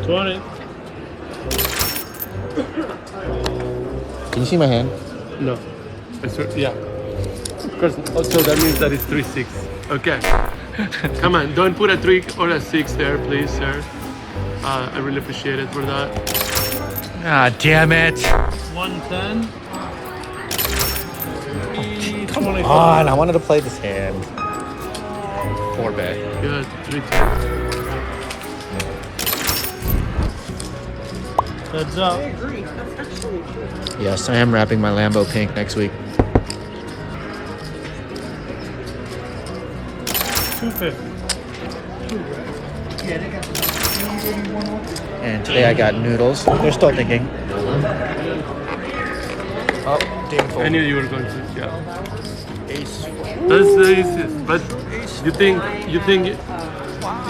20. Can you see my hand? No. Yeah. Of course. Also, that means that it's 3-6. Okay. Come on. Don't put a 3 or a 6 there, please, sir. I really appreciate it for that. Ah, damn it. 110. Come on, I wanted to play this hand. 4 bet. Good. 3-10. Heads up. Yes, I am wrapping my Lambo pink next week. 250. And today I got noodles. They're still thinking. Oh, damn I fold. knew you were going to. Yeah. Ace. That's the easiest. But you think